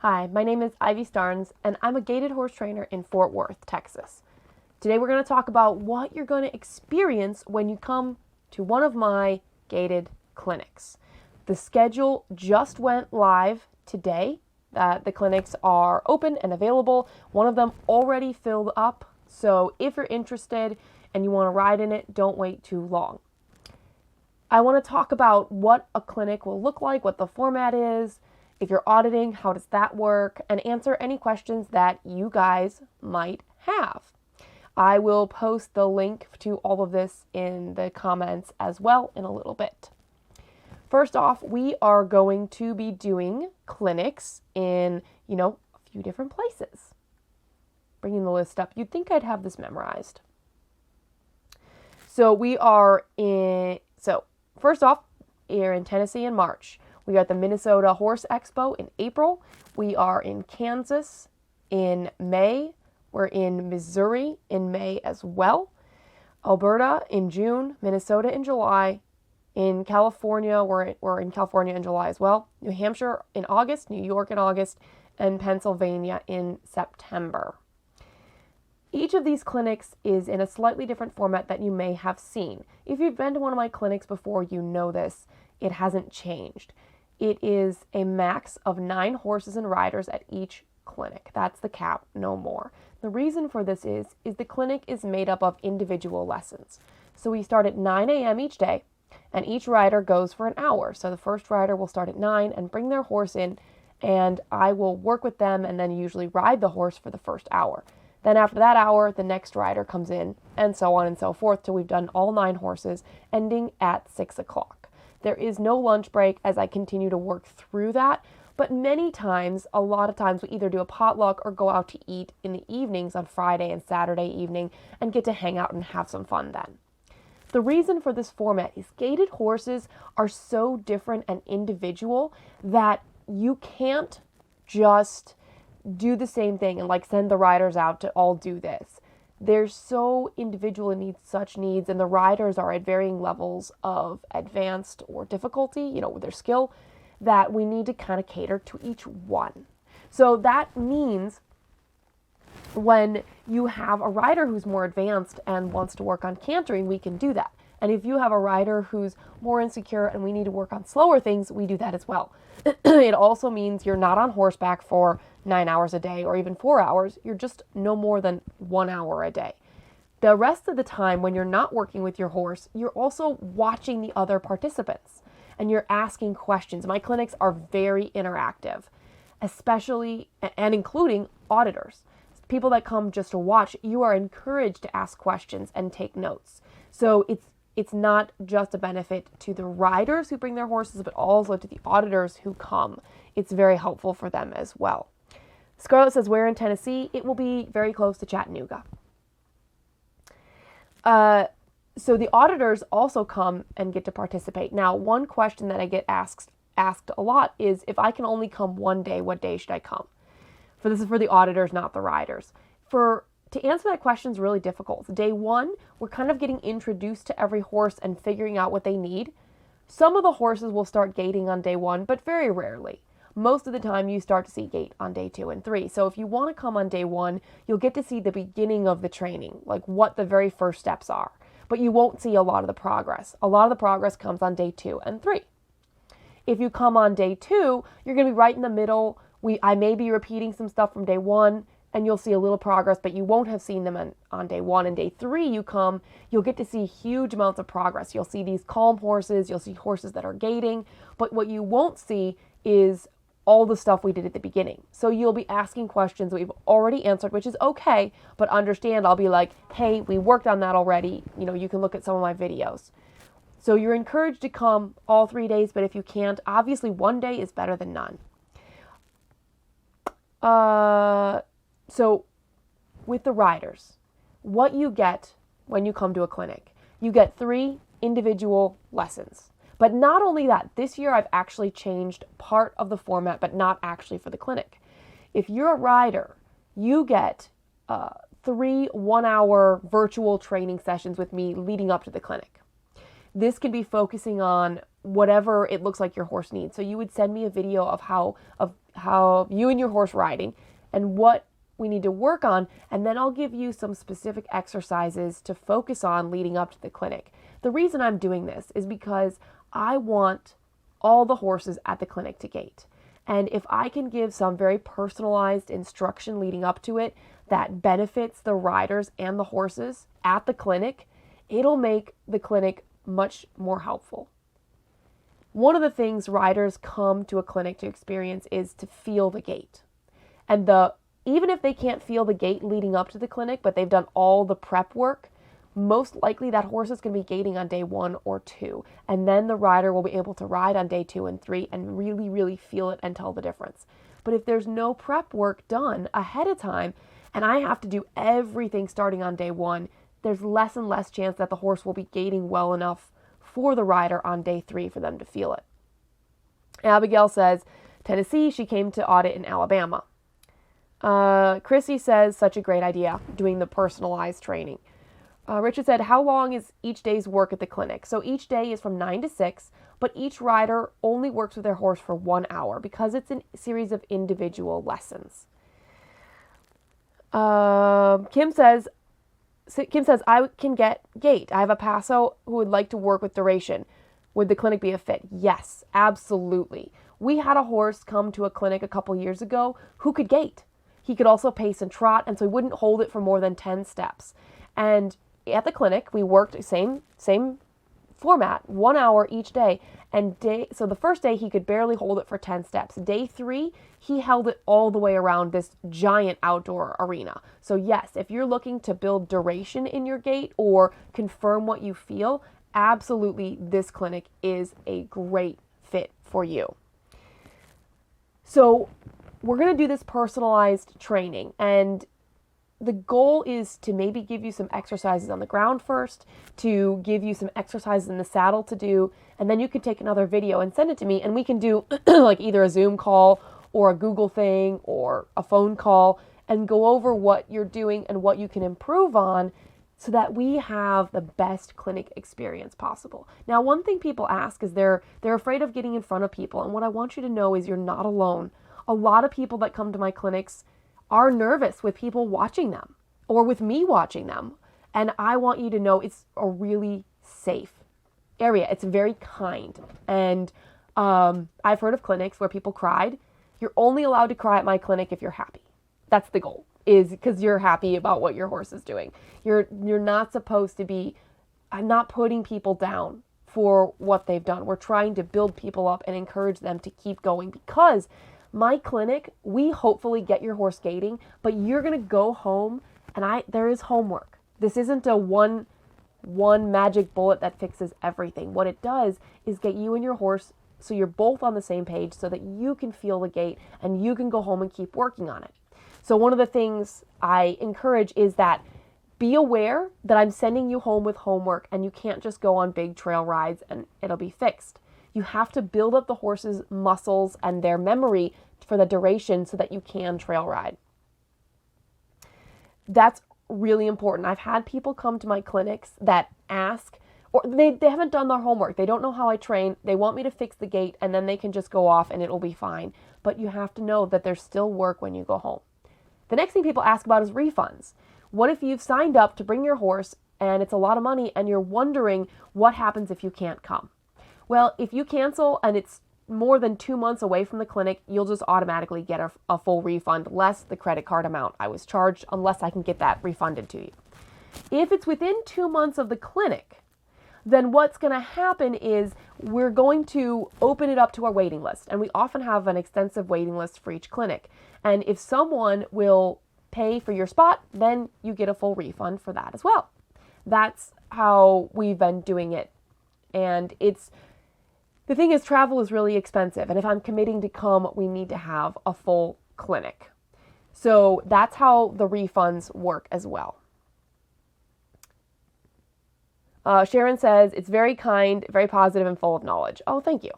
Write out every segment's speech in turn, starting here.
Hi, my name is Ivy Starnes, and I'm a gaited horse trainer in Fort Worth, Texas. Today we're going to talk about what you're going to experience when you come to one of my gaited clinics. The schedule just went live today. The clinics are open and available. One of them already filled up, so if you're interested and you want to ride in it, don't wait too long. I want to talk about what a clinic will look like, what the format is. If you're auditing, how does that work? And answer any questions that you guys might have. I will post the link to all of this in the comments as well in a little bit. First off, we are going to be doing clinics in, a few different places. Bringing the list up. You'd think I'd have this memorized. So first off, we're in Tennessee in March. We are at the Minnesota Horse Expo in April. We are in Kansas in May. We're in Missouri in May as well. Alberta in June. Minnesota in July. In California, we're in California in July as well. New Hampshire in August. New York in August. And Pennsylvania in September. Each of these clinics is in a slightly different format that you may have seen. If you've been to one of my clinics before, you know this. It hasn't changed. It is a max of 9 horses and riders at each clinic. That's the cap, no more. The reason for this is the clinic is made up of individual lessons. So we start at 9 a.m. each day, and each rider goes for an hour. So the first rider will start at 9 and bring their horse in, and I will work with them and then usually ride the horse for the first hour. Then after that hour, the next rider comes in, and so on and so forth till we've done all 9 horses, ending at 6 o'clock. There is no lunch break as I continue to work through that, but a lot of times we either do a potluck or go out to eat in the evenings on Friday and Saturday evening and get to hang out and have some fun then. The reason for this format is gaited horses are so different and individual that you can't just do the same thing and send the riders out to all do this. They're so individual and need such needs, and the riders are at varying levels of advanced or difficulty, with their skill, that we need to kind of cater to each one. So that means when you have a rider who's more advanced and wants to work on cantering, we can do that. And if you have a rider who's more insecure and we need to work on slower things, we do that as well. It also means you're not on horseback for 9 hours a day or even 4 hours. You're just no more than 1 hour a day. The rest of the time when you're not working with your horse, you're also watching the other participants and you're asking questions. My clinics are very interactive, especially and including auditors. People that come just to watch, you are encouraged to ask questions and take notes. So it's not just a benefit to the riders who bring their horses, but also to the auditors who come. It's very helpful for them as well. Scarlett says, where in Tennessee? It will be very close to Chattanooga. So the auditors also come and get to participate. Now, one question that I get asked a lot is, if I can only come one day, what day should I come? This is for the auditors, not the riders. To answer that question is really difficult. Day 1, we're kind of getting introduced to every horse and figuring out what they need. Some of the horses will start gaiting on day 1, but very rarely. Most of the time you start to see gait on day 2 and 3. So if you want to come on day 1, you'll get to see the beginning of the training, like what the very first steps are. But you won't see a lot of the progress. A lot of the progress comes on day 2 and 3. If you come on day 2, you're going to be right in the middle. I may be repeating some stuff from day 1, and you'll see a little progress, but you won't have seen them on day 1. And day 3, you'll get to see huge amounts of progress. You'll see these calm horses, you'll see horses that are gaiting, but what you won't see is all the stuff we did at the beginning. So you'll be asking questions that we've already answered, which is okay, but understand I'll be like, hey, we worked on that already. You can look at some of my videos. So you're encouraged to come all 3 days, but if you can't, obviously 1 day is better than none. So with the riders, what you get when you come to a clinic, you get 3 individual lessons. But not only that, this year I've actually changed part of the format, but not actually for the clinic. If you're a rider, you get 3 1-hour virtual training sessions with me leading up to the clinic. This can be focusing on whatever it looks like your horse needs. So you would send me a video of how you and your horse riding and what we need to work on, and then I'll give you some specific exercises to focus on leading up to the clinic. The reason I'm doing this is because I want all the horses at the clinic to gait. And if I can give some very personalized instruction leading up to it that benefits the riders and the horses at the clinic, it'll make the clinic much more helpful. One of the things riders come to a clinic to experience is to feel the gait. And even if they can't feel the gait leading up to the clinic, but they've done all the prep work, most likely that horse is going to be gaiting on day 1 or 2. And then the rider will be able to ride on day 2 and 3 and really, really feel it and tell the difference. But if there's no prep work done ahead of time, and I have to do everything starting on day 1, there's less and less chance that the horse will be gaiting well enough for the rider on day 3 for them to feel it. Abigail says, Tennessee, she came to audit in Alabama. Chrissy says, such a great idea, doing the personalized training. Richard said, how long is each day's work at the clinic? So each day is from 9 to 6, but each rider only works with their horse for 1 hour because it's a series of individual lessons. Kim says, I can get gait. I have a Paso who would like to work with duration. Would the clinic be a fit? Yes, absolutely. We had a horse come to a clinic a couple years ago who could gait. He could also pace and trot, and so he wouldn't hold it for more than 10 steps. And at the clinic, we worked same format, 1 hour each day. So the first day he could barely hold it for 10 steps. Day 3, he held it all the way around this giant outdoor arena. So yes, if you're looking to build duration in your gait or confirm what you feel, absolutely this clinic is a great fit for you. So we're going to do this personalized training, and the goal is to maybe give you some exercises on the ground first, to give you some exercises in the saddle to do, and then you can take another video and send it to me, and we can do like either a Zoom call or a Google thing or a phone call and go over what you're doing and what you can improve on so that we have the best clinic experience possible. Now, one thing people ask is they're afraid of getting in front of people, and what I want you to know is you're not alone. A lot of people that come to my clinics are nervous with people watching them or with me watching them. And I want you to know it's a really safe area. It's very kind. And I've heard of clinics where people cried. You're only allowed to cry at my clinic if you're happy. That's the goal, is because you're happy about what your horse is doing. You're not supposed to be, I'm not putting people down for what they've done. We're trying to build people up and encourage them to keep going, because my clinic, we hopefully get your horse gaiting, but you're going to go home and there is homework. This isn't a one magic bullet that fixes everything. What it does is get you and your horse so you're both on the same page so that you can feel the gait and you can go home and keep working on it. So one of the things I encourage is that be aware that I'm sending you home with homework, and you can't just go on big trail rides and it'll be fixed. You have to build up the horse's muscles and their memory for the duration so that you can trail ride. That's really important. I've had people come to my clinics that ask, or they haven't done their homework. They don't know how I train. They want me to fix the gait and then they can just go off and it'll be fine. But you have to know that there's still work when you go home. The next thing people ask about is refunds. What if you've signed up to bring your horse and it's a lot of money and you're wondering what happens if you can't come? Well, if you cancel and it's more than 2 months away from the clinic, you'll just automatically get a full refund, less the credit card amount I was charged, unless I can get that refunded to you. If it's within 2 months of the clinic, then what's going to happen is we're going to open it up to our waiting list. And we often have an extensive waiting list for each clinic. And if someone will pay for your spot, then you get a full refund for that as well. That's how we've been doing it. And the thing is, travel is really expensive. And if I'm committing to come, we need to have a full clinic. So that's how the refunds work as well. Sharon says, it's very kind, very positive, and full of knowledge. Oh, thank you.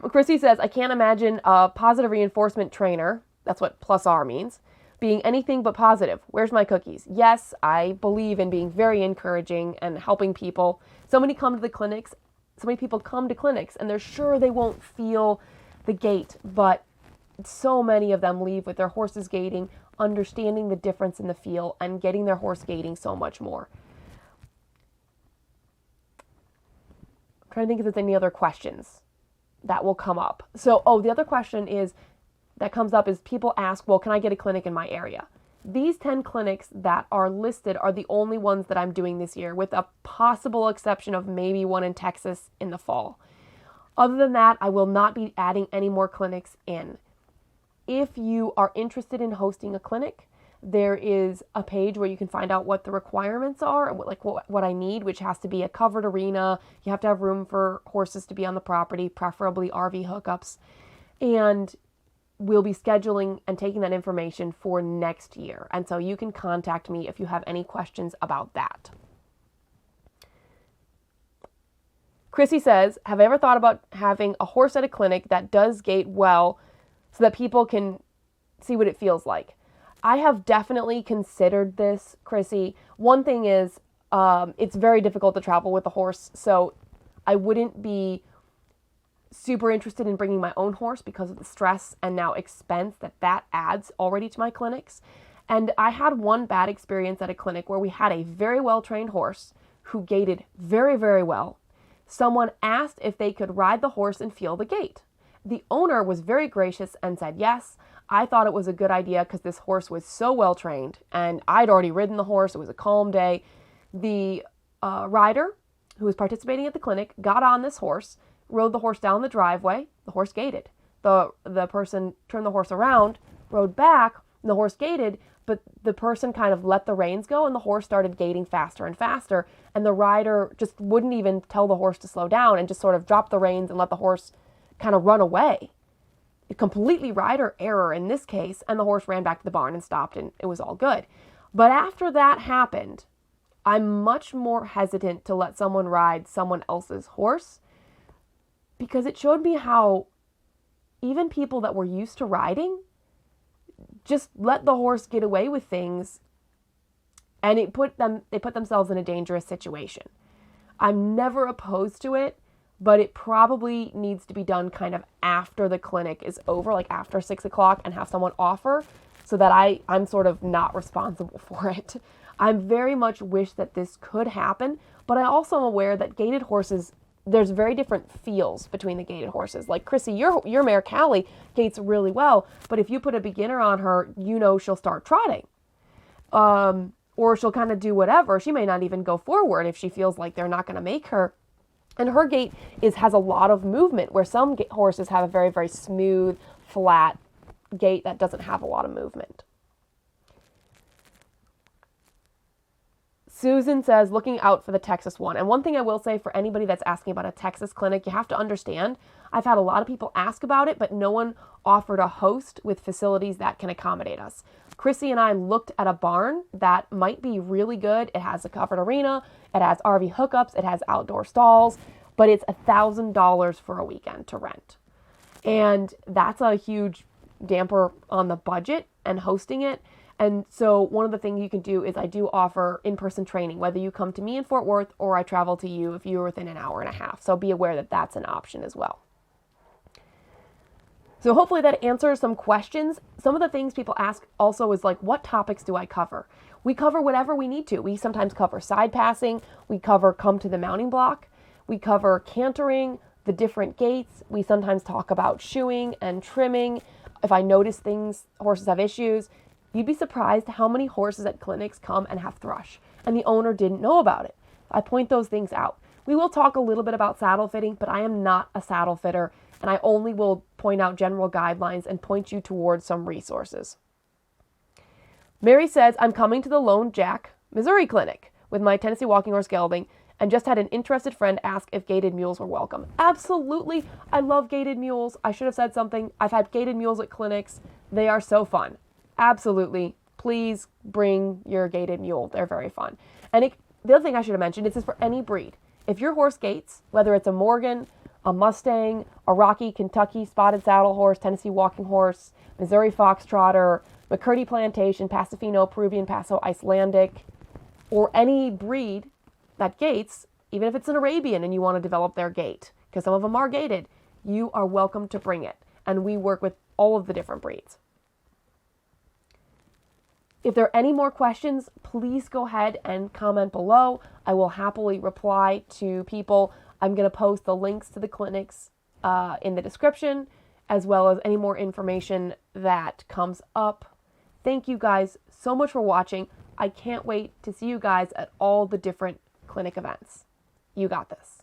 Chrissy says, I can't imagine a positive reinforcement trainer, that's what plus R means, being anything but positive. Where's my cookies? Yes, I believe in being very encouraging and helping people. So many come to the clinics so many people come to clinics and they're sure they won't feel the gait, but so many of them leave with their horses gaiting, understanding the difference in the feel, and getting their horse gaiting so much more. I'm trying to think if there's any other questions that will come up. So, the other question that comes up is people ask, well, can I get a clinic in my area? These 10 clinics that are listed are the only ones that I'm doing this year, with a possible exception of maybe one in Texas in the fall. Other than that, I will not be adding any more clinics in. If you are interested in hosting a clinic, there is a page where you can find out what the requirements are, like what I need, which has to be a covered arena. You have to have room for horses to be on the property, preferably RV hookups. And we'll be scheduling and taking that information for next year. And so you can contact me if you have any questions about that. Chrissy says, have I ever thought about having a horse at a clinic that does gait well so that people can see what it feels like? I have definitely considered this, Chrissy. One thing is, it's very difficult to travel with a horse, so I wouldn't be super interested in bringing my own horse because of the stress and now expense that adds already to my clinics. And I had one bad experience at a clinic where we had a very well-trained horse who gaited very, very well. Someone asked if they could ride the horse and feel the gait. The owner was very gracious and said yes. I thought it was a good idea because this horse was so well trained and I'd already ridden the horse. It was a calm day. The rider who was participating at the clinic got on this horse, rode the horse down the driveway. The horse gaited. The person turned the horse around, rode back, and the horse gaited, but the person kind of let the reins go and the horse started gaiting faster and faster. And the rider just wouldn't even tell the horse to slow down and just sort of dropped the reins and let the horse kind of run away. Completely rider error in this case, and the horse ran back to the barn and stopped, and it was all good. But after that happened, I'm much more hesitant to let someone ride someone else's horse because it showed me how even people that were used to riding just let the horse get away with things, and they put themselves in a dangerous situation. I'm never opposed to it, but it probably needs to be done kind of after the clinic is over, like after 6 o'clock, and have someone offer so that I'm sort of not responsible for it. I very much wish that this could happen, but I also am aware that gaited horses, there's very different feels between the gaited horses. Like Chrissy, your mare Callie gaits really well, but if you put a beginner on her, she'll start trotting. Or she'll kind of do whatever. She may not even go forward if she feels like they're not going to make her. And her gait has a lot of movement, where some horses have a very, very smooth, flat gait that doesn't have a lot of movement. Susan says, looking out for the Texas one. And one thing I will say for anybody that's asking about a Texas clinic, you have to understand, I've had a lot of people ask about it, but no one offered a host with facilities that can accommodate us. Chrissy and I looked at a barn that might be really good. It has a covered arena, it has RV hookups, it has outdoor stalls, but it's $1,000 for a weekend to rent. And that's a huge damper on the budget and hosting it. And so one of the things you can do is I do offer in-person training, whether you come to me in Fort Worth or I travel to you if you're within an hour and a half. So be aware that that's an option as well. So hopefully that answers some questions. Some of the things people ask also is like, what topics do I cover? We cover whatever we need to. We sometimes cover side passing. We cover come to the mounting block. We cover cantering, the different gaits. We sometimes talk about shoeing and trimming. If I notice horses have issues, you'd be surprised how many horses at clinics come and have thrush, and the owner didn't know about it. I point those things out. We will talk a little bit about saddle fitting, but I am not a saddle fitter, and I only will point out general guidelines and point you towards some resources. Mary says, I'm coming to the Lone Jack, Missouri clinic with my Tennessee walking horse gelding, and just had an interested friend ask if gaited mules were welcome. Absolutely. I love gaited mules. I should have said something. I've had gaited mules at clinics. They are so fun. Absolutely. Please bring your gaited mule. They're very fun. And the other thing I should have mentioned, this is for any breed. If your horse gaits, whether it's a Morgan, a Mustang, a Rocky, Kentucky, Spotted Saddle Horse, Tennessee Walking Horse, Missouri Foxtrotter, McCurdy Plantation, Pasofino, Peruvian Paso, Icelandic, or any breed that gaits, Even if it's an Arabian and you want to develop their gait, because some of them are gated, you are welcome to bring it. And we work with all of the different breeds. If there are any more questions, please go ahead and comment below. I will happily reply to people. I'm going to post the links to the clinics in the description, as well as any more information that comes up. Thank you guys so much for watching. I can't wait to see you guys at all the different clinic events. You got this.